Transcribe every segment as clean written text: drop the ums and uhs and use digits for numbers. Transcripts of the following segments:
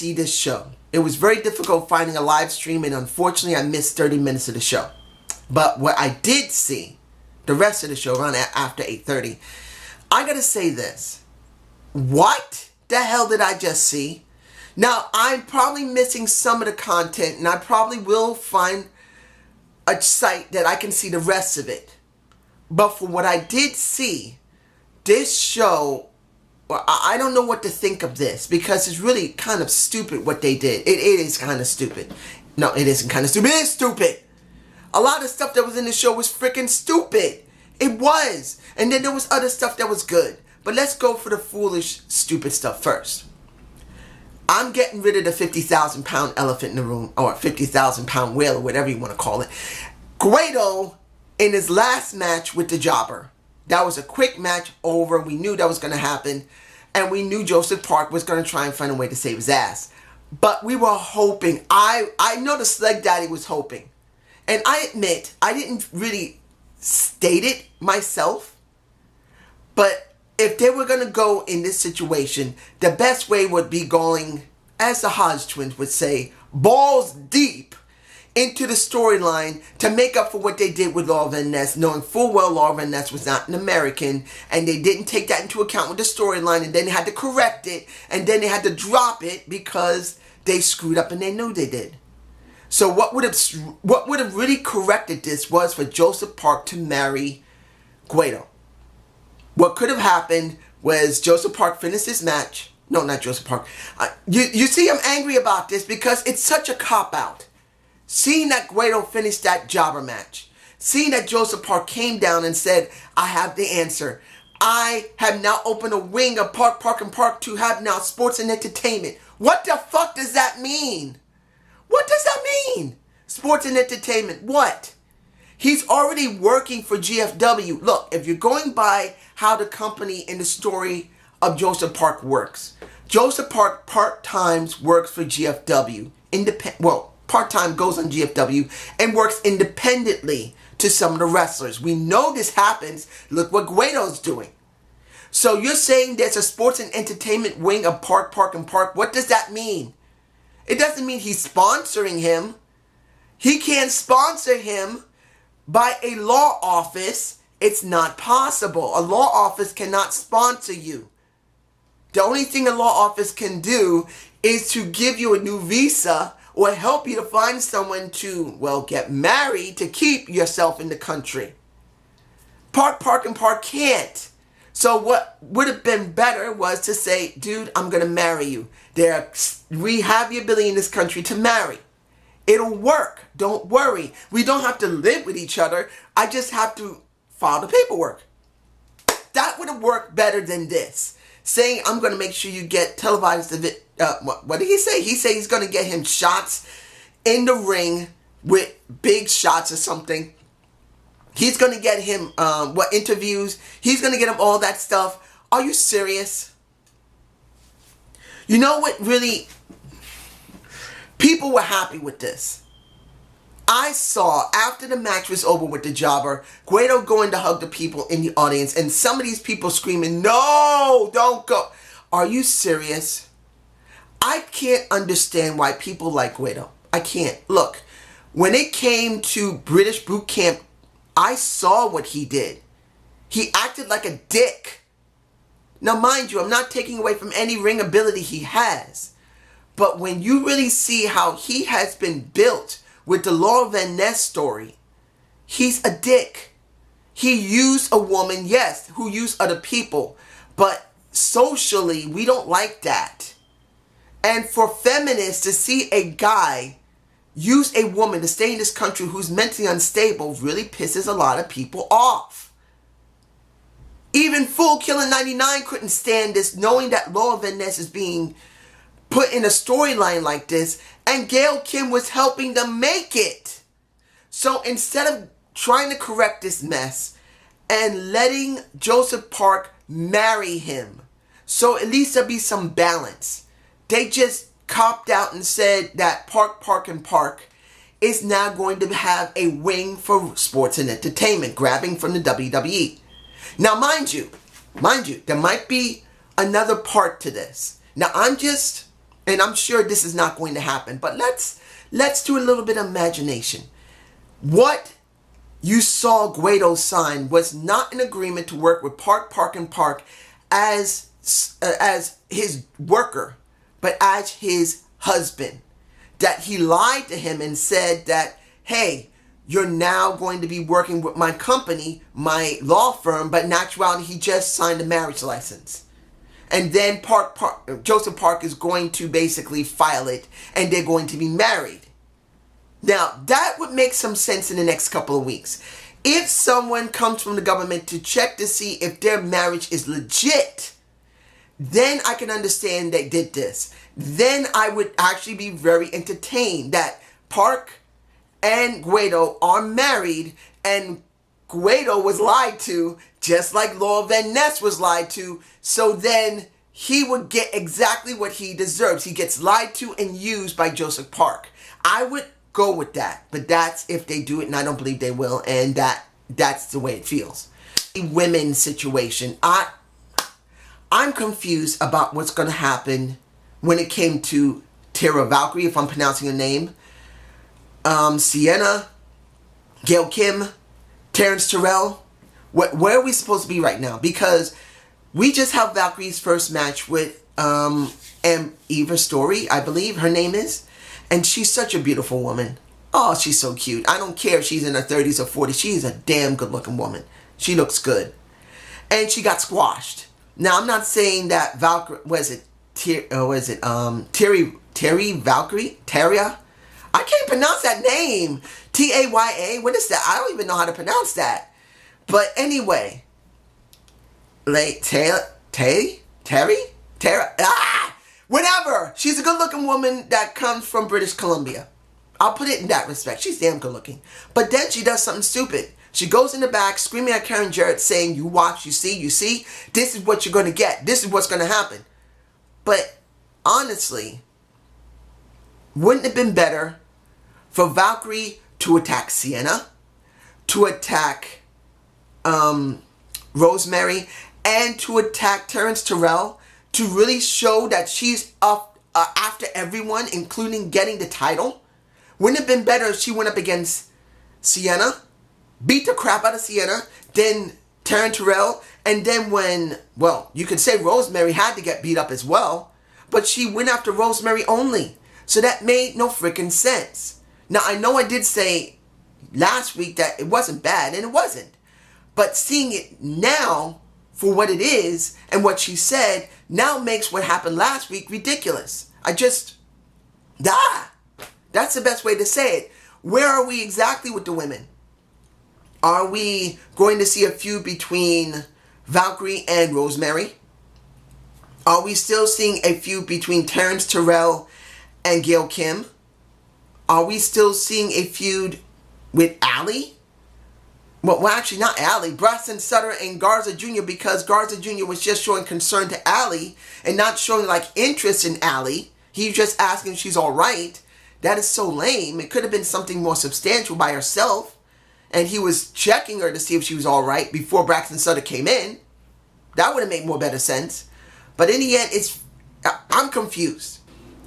see this show. It was very difficult finding a live stream, and unfortunately I missed 30 minutes of the show. But what I did see, the rest of the show around after 8:30, I gotta say this. What the hell did I just see? Now, I'm probably missing some of the content, and I probably will find a site that I can see the rest of it. But for what I did see, this show, well, I don't know what to think of this, because it's really kind of stupid what they did. It is kind of stupid. No, it isn't kind of stupid. It is stupid. A lot of stuff that was in the show was freaking stupid. It was. And then there was other stuff that was good. But let's go for the foolish, stupid stuff first. I'm getting rid of the 50,000 pound elephant in the room, or 50,000 pound whale, or whatever you want to call it. Guido, in his last match with the Jobber, that was a quick match over. We knew that was going to happen. And we knew Joseph Park was going to try and find a way to save his ass. But we were hoping. I know the Slug Daddy was hoping. And I admit, I didn't really state it myself. But if they were going to go in this situation, the best way would be going, as the Hodge twins would say, balls deep into the storyline to make up for what they did with Laura Van Ness, knowing full well Laura Van Ness was not an American, and they didn't take that into account with the storyline, and then they had to correct it, and then they had to drop it because they screwed up and they knew they did. So what would have really corrected this was for Joseph Park to marry Guido. What could have happened was Joseph Park finished his match. No, not Joseph Park. You see, I'm angry about this because it's such a cop-out. Seeing that Guido finished that Jobber match. Seeing that Joseph Park came down and said, I have the answer. I have now opened a wing of Park and Park to have now sports and entertainment. What the fuck does that mean? What does that mean? Sports and entertainment. What? He's already working for GFW. Look, if you're going by how the company in the story of Joseph Park works, Joseph Park part-time works for GFW. Part-time goes on GFW and works independently to some of the wrestlers. We know this happens. Look what Guido's doing. So you're saying there's a sports and entertainment wing of Park and Park. What does that mean? It doesn't mean he's sponsoring him. He can't sponsor him by a law office. It's not possible. A law office cannot sponsor you. The only thing a law office can do is to give you a new visa or help you to find someone to, well, get married to keep yourself in the country. Park and Park can't. So what would have been better was to say, dude, I'm going to marry you. We have the ability in this country to marry. It'll work. Don't worry. We don't have to live with each other. I just have to file the paperwork. That would have worked better than this. Saying, I'm going to make sure you get televised. What did he say? He said he's going to get him shots in the ring with big shots or something. He's going to get him, interviews. He's going to get him all that stuff. Are you serious? You know what really... People were happy with this. I saw, after the match was over with the Jobber, Guido going to hug the people in the audience, and some of these people screaming, no, don't go. Are you serious? I can't understand why people like Guido. I can't. Look, when it came to British boot camp, I saw what he did. He acted like a dick. Now, mind you, I'm not taking away from any ring ability he has. But when you really see how he has been built with the Laura Van Ness story, he's a dick. He used a woman, yes, who used other people. But socially, we don't like that. And for feminists to see a guy use a woman to stay in this country who's mentally unstable really pisses a lot of people off. Even Full Killer 99 couldn't stand this, knowing that Laura Van Ness is being put in a storyline like this, and Gail Kim was helping them make it. So instead of trying to correct this mess and letting Joseph Park marry him, so at least there'll be some balance, they just copped out and said that Park and Park is now going to have a wing for sports and entertainment, grabbing from the WWE. Now, mind you, there might be another part to this. Now, I'm just And I'm sure this is not going to happen. But let's do a little bit of imagination. What you saw Guido sign was not an agreement to work with Park and Park as his worker, but as his husband. That he lied to him and said that, hey, you're now going to be working with my company, my law firm, but in actuality, he just signed a marriage license. And then Joseph Park is going to basically file it, and they're going to be married. Now, that would make some sense in the next couple of weeks. If someone comes from the government to check to see if their marriage is legit, then I can understand they did this. Then I would actually be very entertained that Park and Guido are married, and Guido was lied to, just like Laura Van Ness was lied to. So then he would get exactly what he deserves. He gets lied to and used by Joseph Park. I would go with that, but that's if they do it, and I don't believe they will, and that's the way it feels. The women's situation, I'm confused about what's going to happen when it came to Tara Valkyrie, if I'm pronouncing her name, Sienna, Gail Kim, Terrence Terrell. Where are we supposed to be right now? Because we just have Valkyrie's first match with Eva Story, I believe her name is. And she's such a beautiful woman. Oh, she's so cute. I don't care if she's in her 30s or 40s. She's a damn good looking woman. She looks good. And she got squashed. Now, I'm not saying that Valkyrie, Terry Valkyrie? Taria? I can't pronounce that name. Taya. What is that? I don't even know how to pronounce that. But anyway. Like, Terry? Whatever. She's a good-looking woman that comes from British Columbia. I'll put it in that respect. She's damn good-looking. But then she does something stupid. She goes in the back screaming at Karen Jarrett saying, you watch, you see, this is what you're going to get. This is what's going to happen. But honestly, wouldn't it have been better for Valkyrie to attack Sienna, to attack Rosemary, and to attack Terrence Terrell, to really show that she's up after everyone, including getting the title? Wouldn't it have been better if she went up against Sienna, beat the crap out of Sienna, then Terrence Terrell, and then you could say Rosemary had to get beat up as well, but she went after Rosemary only. So that made no freaking sense. Now, I know I did say last week that it wasn't bad, and it wasn't. But seeing it now for what it is and what she said now makes what happened last week ridiculous. That's the best way to say it. Where are we exactly with the women? Are we going to see a feud between Valkyrie and Rosemary? Are we still seeing a feud between Terrence Terrell and Gail Kim? Are we still seeing a feud with Allie? Well, actually not Allie. Braxton Sutter and Garza Jr., because Garza Jr. was just showing concern to Allie and not showing interest in Allie. He was just asking if she's all right. That is so lame. It could have been something more substantial by herself. And he was checking her to see if she was all right before Braxton Sutter came in. That would have made more better sense. But in the end, I'm confused.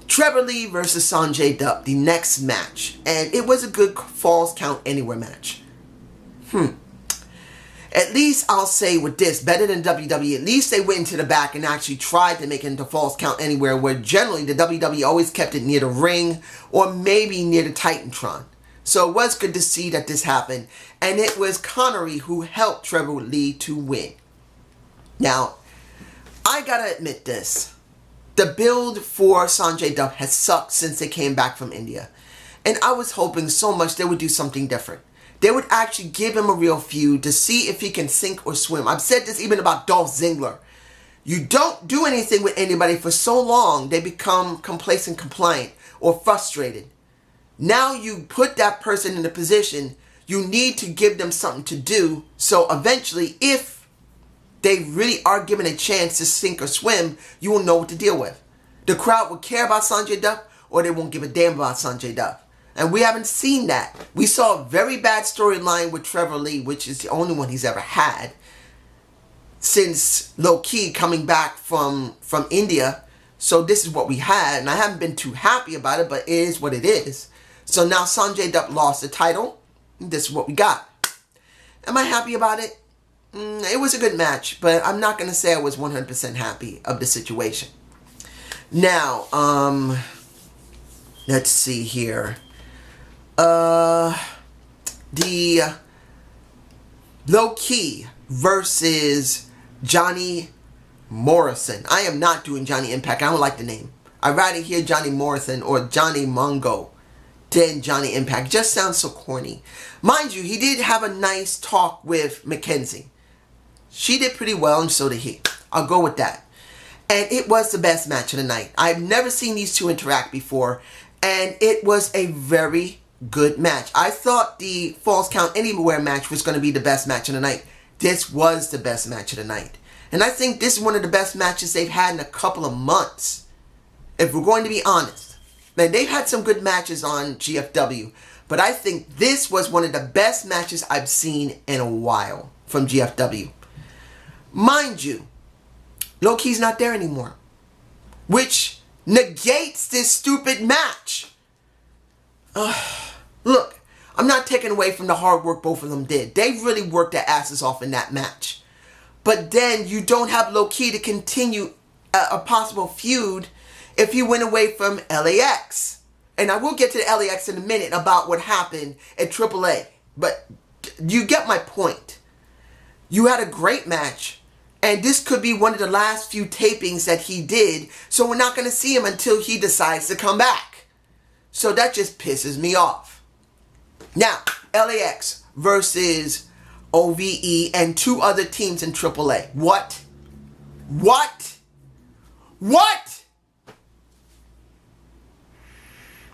Trevor Lee versus Sanjay Dutt, the next match. And it was a good Falls Count Anywhere match. At least I'll say with this, better than WWE, at least they went into the back and actually tried to make it into Falls Count Anywhere, where generally the WWE always kept it near the ring or maybe near the Titantron. So it was good to see that this happened. And it was Connery who helped Trevor Lee to win. Now, I gotta admit this. The build for Sanjay Dutt has sucked since they came back from India. And I was hoping so much they would do something different. They would actually give him a real feud to see if he can sink or swim. I've said this even about Dolph Ziggler. You don't do anything with anybody for so long, they become complacent, compliant, or frustrated. Now you put that person in a position, you need to give them something to do. So eventually, if they really are given a chance to sink or swim, you will know what to deal with. The crowd will care about Sanjay Dutt, or they won't give a damn about Sanjay Dutt. And we haven't seen that. We saw a very bad storyline with Trevor Lee, which is the only one he's ever had since low-key coming back from India. So this is what we had, and I haven't been too happy about it, but it is what it is. So now Sanjay Dutt lost the title. This is what we got. Am I happy about it? It was a good match, but I'm not going to say I was 100% happy of the situation. Now, let's see here. The Low Key versus Johnny Morrison. I am not doing Johnny Impact. I don't like the name. I'd rather hear Johnny Morrison or Johnny Mongo than Johnny Impact. Just sounds so corny. Mind you, he did have a nice talk with Mackenzie. She did pretty well, and so did he. I'll go with that. And it was the best match of the night. I've never seen these two interact before, and it was a very good match. I thought the Falls Count Anywhere match was going to be the best match of the night. This was the best match of the night. And I think this is one of the best matches they've had in a couple of months, if we're going to be honest. Man, they've had some good matches on GFW, but I think this was one of the best matches I've seen in a while from GFW. Mind you, Low Key's not there anymore, which negates this stupid match. Look, I'm not taking away from the hard work both of them did. They really worked their asses off in that match. But then you don't have Low Key to continue a possible feud if he went away from LAX. And I will get to the LAX in a minute about what happened at AAA. But you get my point. You had a great match. And this could be one of the last few tapings that he did. So we're not going to see him until he decides to come back. So that just pisses me off. Now, LAX versus OVE and two other teams in AAA. What?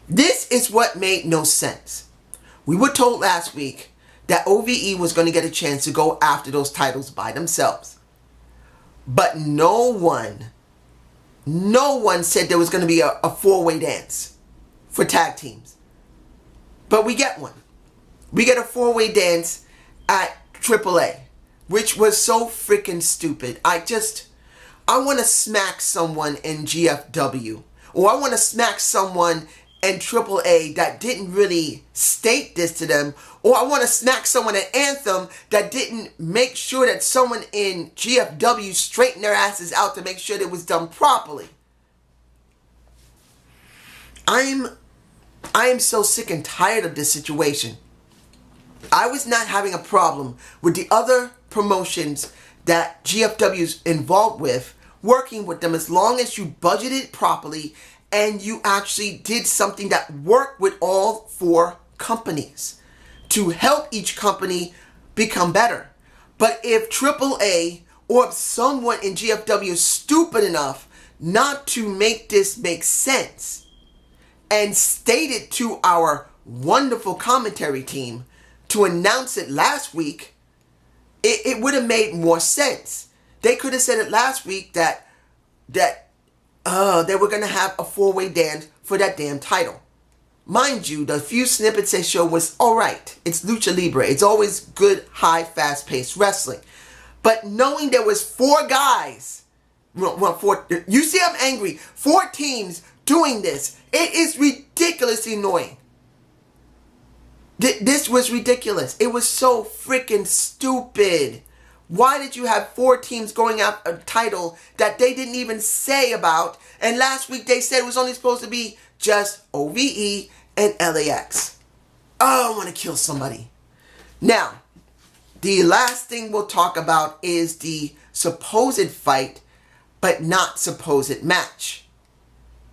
This is what made no sense. We were told last week that OVE was going to get a chance to go after those titles by themselves. But no one said there was going to be a four-way dance for tag teams. But we get one. We get a four-way dance at AAA, which was so freaking stupid. I want to smack someone in GFW, or I want to smack someone in AAA that didn't really state this to them, or I want to smack someone at Anthem that didn't make sure that someone in GFW straightened their asses out to make sure that it was done properly. I am so sick and tired of this situation. I was not having a problem with the other promotions that GFW's involved with, working with them as long as you budgeted properly and you actually did something that worked with all four companies to help each company become better. But if AAA or if someone in GFW is stupid enough not to make this make sense and state it to our wonderful commentary team to announce it last week, it would have made more sense. They could have said it last week that they were going to have a four-way dance for that damn title. Mind you, the few snippets they showed was alright. It's Lucha Libre. It's always good, high, fast-paced wrestling. But knowing there was four guys, you see I'm angry, 4 teams doing this, it is ridiculously annoying. This was ridiculous. It was so freaking stupid. Why did you have 4 teams going after a title that they didn't even say about? And last week they said it was only supposed to be just OVE and LAX. Oh, I want to kill somebody. Now, the last thing we'll talk about is the supposed fight, but not supposed match.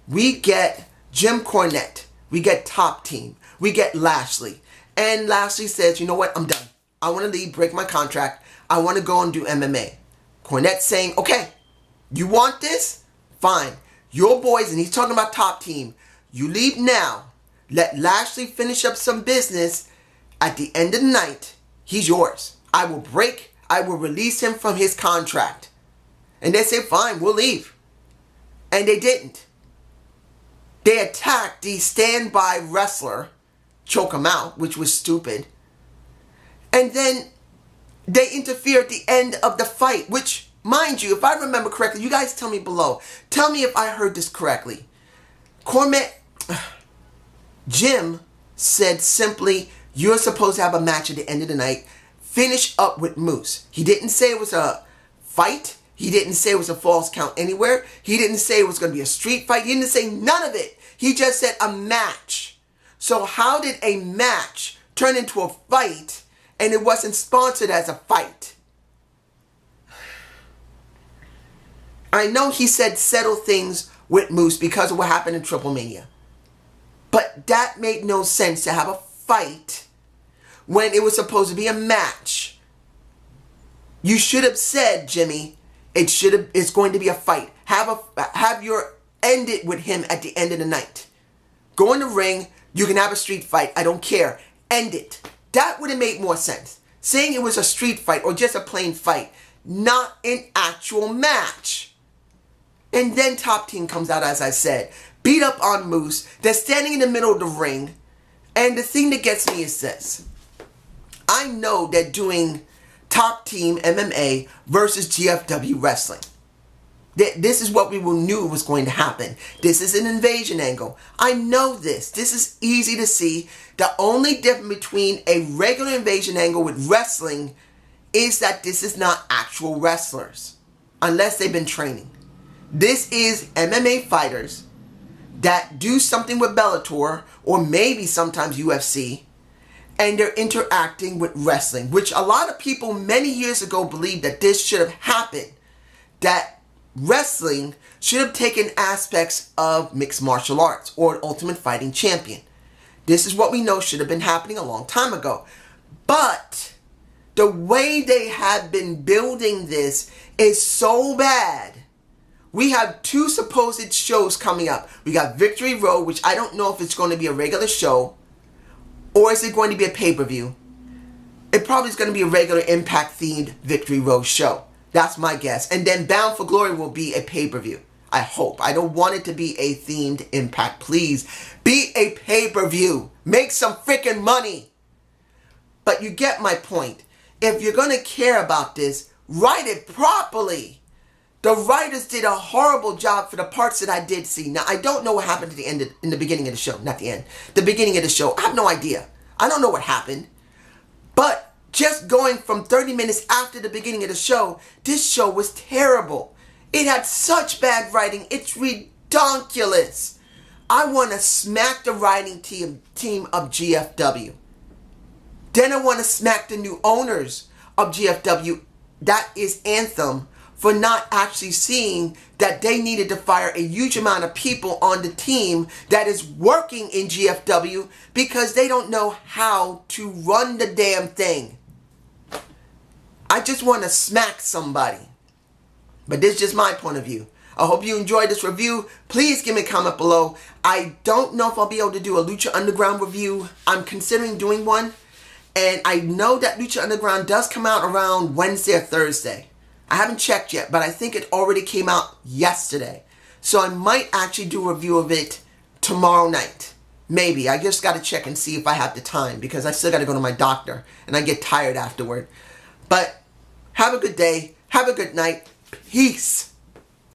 We get Jim Cornette. We get Top Team. We get Lashley. And Lashley says, you know what? I'm done. I want to leave, break my contract. I want to go and do MMA. Cornette saying, okay, you want this? Fine. Your boys, and he's talking about Top Team, you leave now. Let Lashley finish up some business. At the end of the night, he's yours. I will release him from his contract. And they say, fine, we'll leave. And they didn't. They attacked the standby wrestler, choke him out, which was stupid. And then they interfere at the end of the fight, which mind you, if I remember correctly, you guys tell me below. Tell me if I heard this correctly. Jim said simply, you're supposed to have a match at the end of the night. Finish up with Moose. He didn't say it was a fight. He didn't say it was a false count anywhere. He didn't say it was going to be a street fight. He didn't say none of it. He just said a match. So how did a match turn into a fight and it wasn't sponsored as a fight? I know he said settle things with Moose because of what happened in Triple Mania. But that made no sense to have a fight when it was supposed to be a match. You should have said, Jimmy, it's going to be a fight. Have your end it with him at the end of the night. Go in the ring, you can have a street fight, I don't care. End it. That would have made more sense. Saying it was a street fight or just a plain fight, not an actual match. And then Top Team comes out, as I said, beat up on Moose. They're standing in the middle of the ring. And the thing that gets me is this. I know they're doing Top Team MMA versus GFW Wrestling. This is what we knew was going to happen. This is an invasion angle. I know this. This is easy to see. The only difference between a regular invasion angle with wrestling is that this is not actual wrestlers. Unless they've been training. This is MMA fighters that do something with Bellator or maybe sometimes UFC, and they're interacting with wrestling, which a lot of people many years ago believed that this should have happened, that wrestling should have taken aspects of mixed martial arts or an Ultimate Fighting Champion. This is what we know should have been happening a long time ago. But the way they have been building this is so bad. We have two supposed shows coming up. We got Victory Road, which I don't know if it's going to be a regular show or is it going to be a pay-per-view. It probably is going to be a regular Impact-themed Victory Road show. That's my guess. And then Bound for Glory will be a pay-per-view. I hope. I don't want it to be a themed Impact. Please, be a pay-per-view. Make some freaking money. But you get my point. If you're going to care about this, write it properly. The writers did a horrible job for the parts that I did see. Now, I don't know what happened at the end, in the beginning of the show. Not the end. The beginning of the show. I have no idea. I don't know what happened. But just going from 30 minutes after the beginning of the show, this show was terrible. It had such bad writing. It's ridiculous. I want to smack the writing team of GFW. Then I want to smack the new owners of GFW. That is Anthem. For not actually seeing that they needed to fire a huge amount of people on the team that is working in GFW because they don't know how to run the damn thing. I just want to smack somebody. But this is just my point of view. I hope you enjoyed this review. Please give me a comment below. I don't know if I'll be able to do a Lucha Underground review. I'm considering doing one. And I know that Lucha Underground does come out around Wednesday or Thursday. I haven't checked yet, but I think it already came out yesterday. So I might actually do a review of it tomorrow night. Maybe. I just got to check and see if I have the time because I still got to go to my doctor and I get tired afterward. But have a good day. Have a good night. Peace.